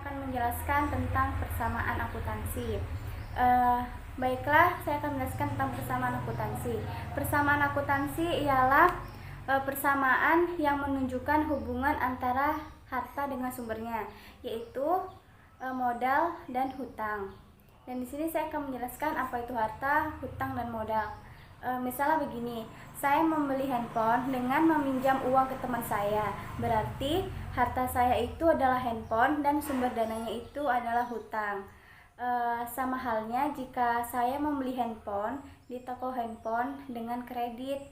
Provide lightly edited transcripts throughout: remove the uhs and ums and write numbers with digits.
akan menjelaskan tentang persamaan akuntansi. Baiklah, saya akan menjelaskan tentang persamaan akuntansi. Persamaan akuntansi ialah persamaan yang menunjukkan hubungan antara harta dengan sumbernya, yaitu modal dan hutang. Dan di sini saya akan menjelaskan apa itu harta, hutang, dan modal. Misalnya begini, saya membeli handphone dengan meminjam uang ke teman saya. Berarti harta saya itu adalah handphone dan sumber dananya itu adalah hutang. Sama halnya jika saya membeli handphone di toko handphone dengan kredit,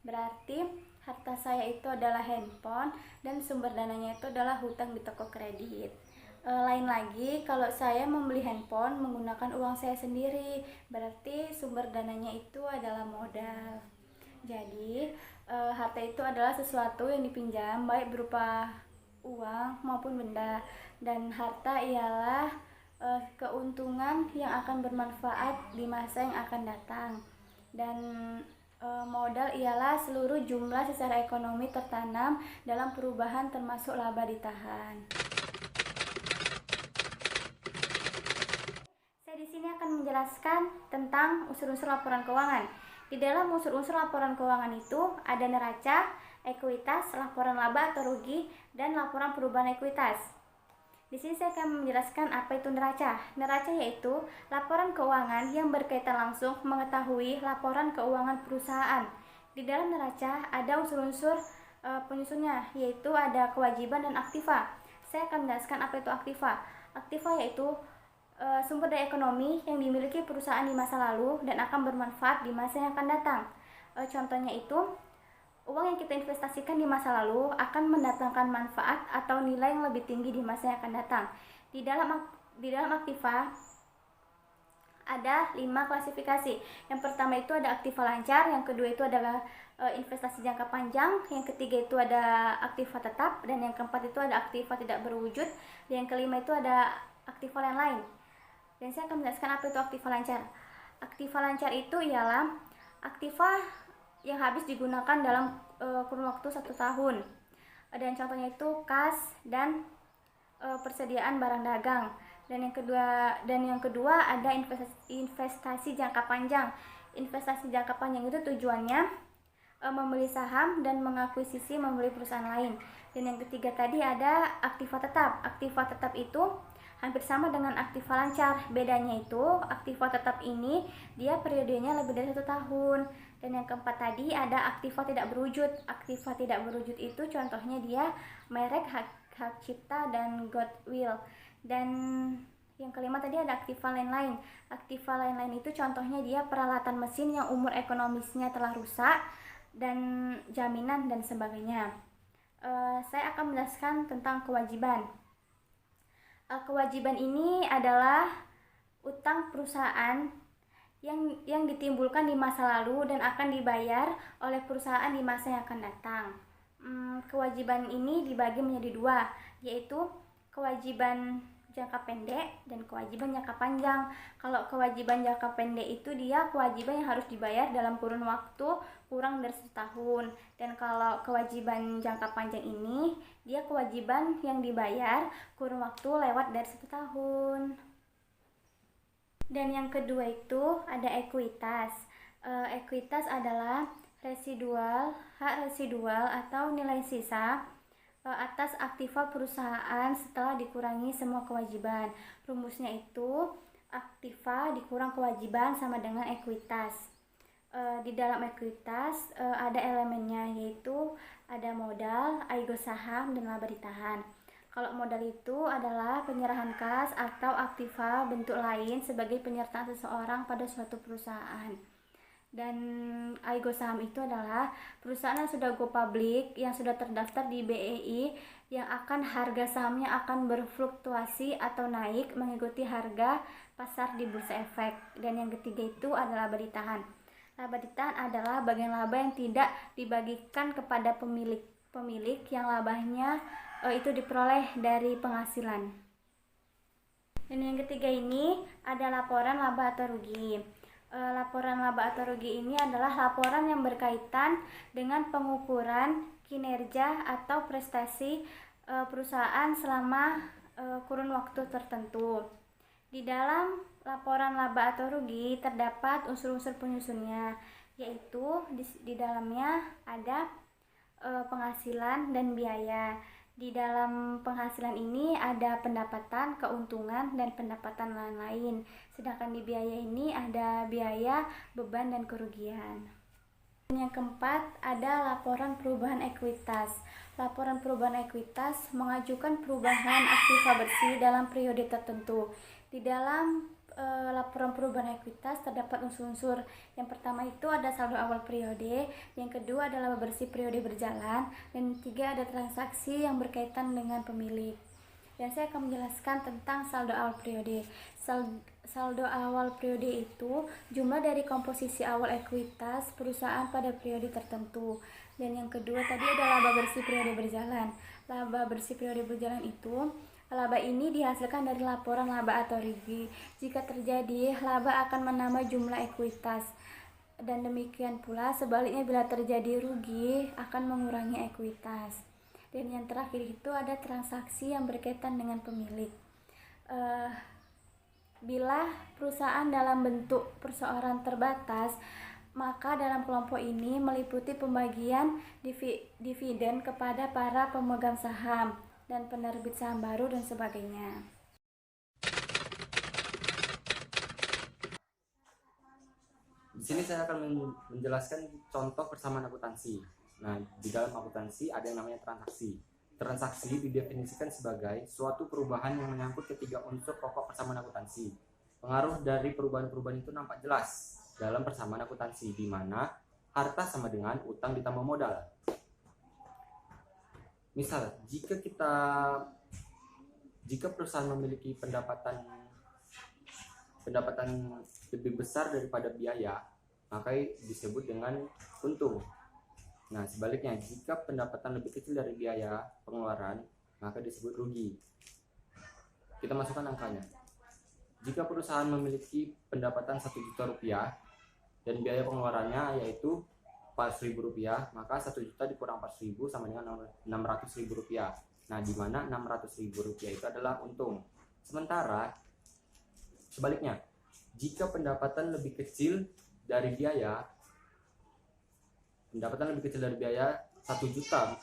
berarti harta saya itu adalah handphone dan sumber dananya itu adalah hutang di toko kredit. Lain lagi, kalau saya membeli handphone menggunakan uang saya sendiri, berarti sumber dananya itu adalah modal. Jadi, harta itu adalah sesuatu yang dipinjam, baik berupa uang maupun benda. Dan harta ialah keuntungan yang akan bermanfaat di masa yang akan datang. Dan modal ialah seluruh jumlah secara ekonomi tertanam dalam perubahan termasuk laba ditahan. Saya di sini akan menjelaskan tentang unsur-unsur laporan keuangan. Di dalam unsur-unsur laporan keuangan itu ada neraca, ekuitas, laporan laba atau rugi, dan laporan perubahan ekuitas. Di sini saya akan menjelaskan apa itu neraca. Neraca yaitu laporan keuangan yang berkaitan langsung mengetahui laporan keuangan perusahaan. Di dalam neraca ada unsur-unsur penyusunnya, yaitu ada kewajiban dan aktiva. Saya akan menjelaskan apa itu aktiva. Aktiva yaitu sumber daya ekonomi yang dimiliki perusahaan di masa lalu dan akan bermanfaat di masa yang akan datang. Contohnya itu, uang yang kita investasikan di masa lalu akan mendatangkan manfaat atau nilai yang lebih tinggi di masa yang akan datang. Di dalam aktiva ada 5 klasifikasi. Yang pertama itu ada aktiva lancar, yang kedua itu adalah investasi jangka panjang, yang ketiga itu ada aktiva tetap, dan yang keempat itu ada aktiva tidak berwujud, dan yang kelima itu ada aktiva lain-lain. Dan saya akan menjelaskan apa itu aktiva lancar. Aktiva lancar itu ialah aktiva yang habis digunakan dalam kurun waktu 1 tahun. Dan contohnya itu kas dan persediaan barang dagang. Dan yang kedua ada investasi jangka panjang. Investasi jangka panjang itu tujuannya membeli saham dan mengakuisisi membeli perusahaan lain. Dan yang ketiga tadi ada aktiva tetap. Aktiva tetap itu hampir sama dengan aktiva lancar. Bedanya itu aktiva tetap ini dia periodenya lebih dari 1 tahun. Dan yang keempat tadi ada aktiva tidak berwujud. Aktiva tidak berwujud itu contohnya dia merek, hak cipta, dan goodwill. Dan yang kelima tadi ada aktiva lain-lain. Aktiva lain-lain itu contohnya dia peralatan mesin yang umur ekonomisnya telah rusak, dan jaminan dan sebagainya. Saya akan menjelaskan tentang kewajiban. Kewajiban ini adalah utang perusahaan yang ditimbulkan di masa lalu dan akan dibayar oleh perusahaan di masa yang akan datang. Kewajiban ini dibagi menjadi 2, yaitu kewajiban jangka pendek dan kewajiban jangka panjang. Kalau kewajiban jangka pendek itu dia kewajiban yang harus dibayar dalam kurun waktu kurang dari 1 tahun. Dan kalau kewajiban jangka panjang ini dia kewajiban yang dibayar kurun waktu lewat dari 1 tahun. Dan yang kedua itu ada ekuitas. Ekuitas adalah hak residual atau nilai sisa atas aktiva perusahaan setelah dikurangi semua kewajiban. Rumusnya itu aktiva dikurang kewajiban sama dengan ekuitas. Di dalam ekuitas ada elemennya, yaitu ada modal, aigo saham, dan laba ditahan. Kalau modal itu adalah penyerahan kas atau aktiva bentuk lain sebagai penyertaan seseorang pada suatu perusahaan. Dan aigo saham itu adalah perusahaan yang sudah go public, yang sudah terdaftar di BEI, yang akan harga sahamnya akan berfluktuasi atau naik mengikuti harga pasar di bursa efek. Dan yang ketiga itu adalah laba ditahan. Laba ditahan adalah bagian laba yang tidak dibagikan kepada pemilik yang labanya itu diperoleh dari penghasilan. Dan yang ketiga ini ada laporan laba atau rugi. Laporan laba atau rugi ini adalah laporan yang berkaitan dengan pengukuran kinerja atau prestasi perusahaan selama kurun waktu tertentu. Di dalam laporan laba atau rugi terdapat unsur-unsur penyusunnya, yaitu di dalamnya ada penghasilan dan biaya. Di dalam penghasilan ini ada pendapatan, keuntungan, dan pendapatan lain-lain. Sedangkan di biaya ini ada biaya, beban, dan kerugian. Yang keempat ada laporan perubahan ekuitas. Laporan perubahan ekuitas mengajukan perubahan aktiva bersih dalam periode tertentu. Di dalam laporan perubahan ekuitas terdapat unsur-unsur. Yang pertama itu ada saldo awal periode, yang kedua adalah laba bersih periode berjalan, dan yang ketiga ada transaksi yang berkaitan dengan pemilik. Dan saya akan menjelaskan tentang saldo awal periode. Saldo awal periode itu jumlah dari komposisi awal ekuitas perusahaan pada periode tertentu. Dan yang kedua tadi adalah laba bersih periode berjalan. Laba bersih periode berjalan itu laba ini dihasilkan dari laporan laba atau rugi. Jika terjadi, laba akan menambah jumlah ekuitas. Dan demikian pula sebaliknya bila terjadi rugi akan mengurangi ekuitas. Dan yang terakhir itu ada transaksi yang berkaitan dengan pemilik. Bila perusahaan dalam bentuk perseorangan terbatas, maka dalam kelompok ini meliputi pembagian dividen kepada para pemegang saham dan penerbit saham baru dan sebagainya. Di sini saya akan menjelaskan contoh persamaan akuntansi. Nah, di dalam akuntansi ada yang namanya transaksi. Transaksi didefinisikan sebagai suatu perubahan yang menyangkut ketiga unsur pokok persamaan akuntansi. Pengaruh dari perubahan-perubahan itu nampak jelas dalam persamaan akuntansi, di mana harta sama dengan utang ditambah modal. Misal, jika perusahaan memiliki pendapatan lebih besar daripada biaya, maka disebut dengan untung. Nah, sebaliknya, jika pendapatan lebih kecil dari biaya pengeluaran, maka disebut rugi. Kita masukkan angkanya. Jika perusahaan memiliki pendapatan 1 juta rupiah dan biaya pengeluarannya yaitu 400.000 rupiah, maka 1 juta dikurang 4.000 sama dengan 600.000 rupiah. Nah, di mana 600.000 rupiah itu adalah untung. Sementara sebaliknya, jika pendapatan lebih kecil dari biaya 1 juta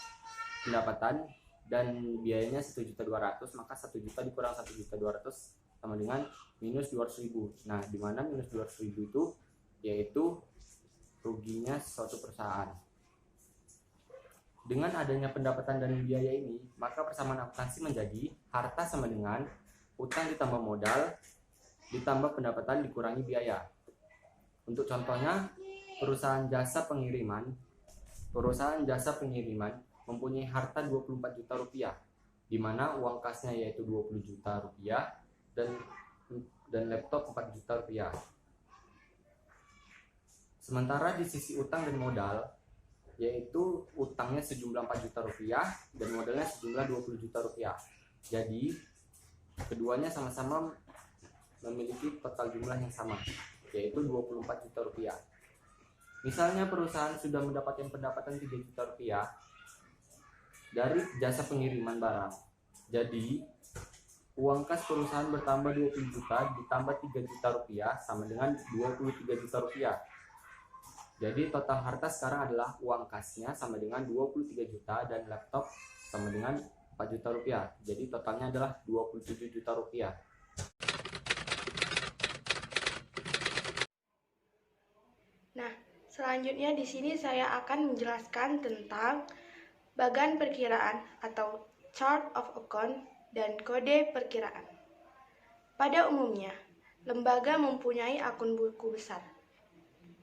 pendapatan dan biayanya 1.200.000, maka 1 juta dikurang 1.200.000 sama dengan minus 200.000. Nah, di mana minus 200.000 itu yaitu ruginya suatu perusahaan. Dengan adanya pendapatan dan biaya ini, maka persamaan akuntansi menjadi harta sama dengan utang ditambah modal ditambah pendapatan dikurangi biaya. Untuk contohnya, perusahaan jasa pengiriman mempunyai harta 24 juta rupiah, di mana uang kasnya yaitu 20 juta rupiah dan laptop 4 juta rupiah. Sementara di sisi utang dan modal, yaitu utangnya sejumlah 4 juta rupiah dan modalnya sejumlah 20 juta rupiah. Jadi, keduanya sama-sama memiliki total jumlah yang sama, yaitu 24 juta rupiah. Misalnya perusahaan sudah mendapatkan pendapatan 3 juta rupiah dari jasa pengiriman barang. Jadi, uang kas perusahaan bertambah 20 juta ditambah 3 juta rupiah sama dengan 23 juta rupiah. Jadi total harta sekarang adalah uang kasnya sama dengan 23 juta dan laptop sama dengan 4 juta rupiah. Jadi totalnya adalah 27 juta rupiah. Nah, selanjutnya di sini saya akan menjelaskan tentang bagan perkiraan atau chart of account dan kode perkiraan. Pada umumnya, lembaga mempunyai akun buku besar.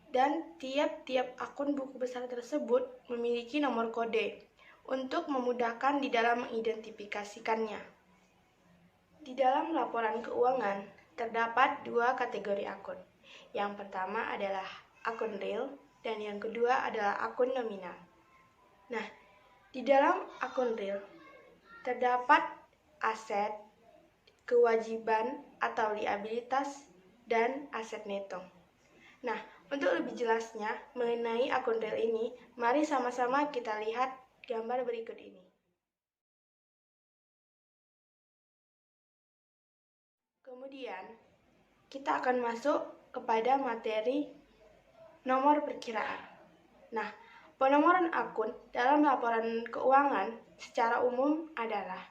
Dan tiap-tiap akun buku besar tersebut memiliki nomor kode untuk memudahkan di dalam mengidentifikasikannya. Di dalam laporan keuangan terdapat 2 kategori akun. Yang pertama adalah akun real dan yang kedua adalah akun nominal. Nah, di dalam akun real terdapat aset, kewajiban atau liabilitas, dan aset neto. Nah, untuk lebih jelasnya mengenai akun real ini, mari sama-sama kita lihat gambar berikut ini. Kemudian, kita akan masuk kepada materi nomor perkiraan. Nah, penomoran akun dalam laporan keuangan secara umum adalah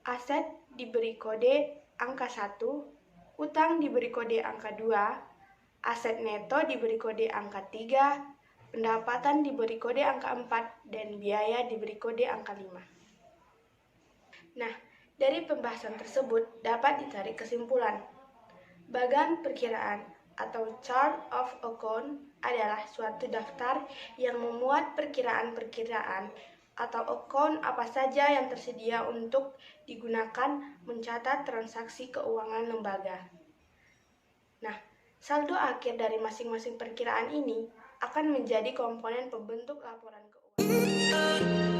aset diberi kode angka 1, utang diberi kode angka 2, aset neto diberi kode angka 3, pendapatan diberi kode angka 4, dan biaya diberi kode angka 5. Nah, dari pembahasan tersebut dapat ditarik kesimpulan. Bagan perkiraan atau chart of account adalah suatu daftar yang memuat perkiraan-perkiraan atau account apa saja yang tersedia untuk digunakan mencatat transaksi keuangan lembaga. Nah, saldo akhir dari masing-masing perkiraan ini akan menjadi komponen pembentuk laporan keuangan.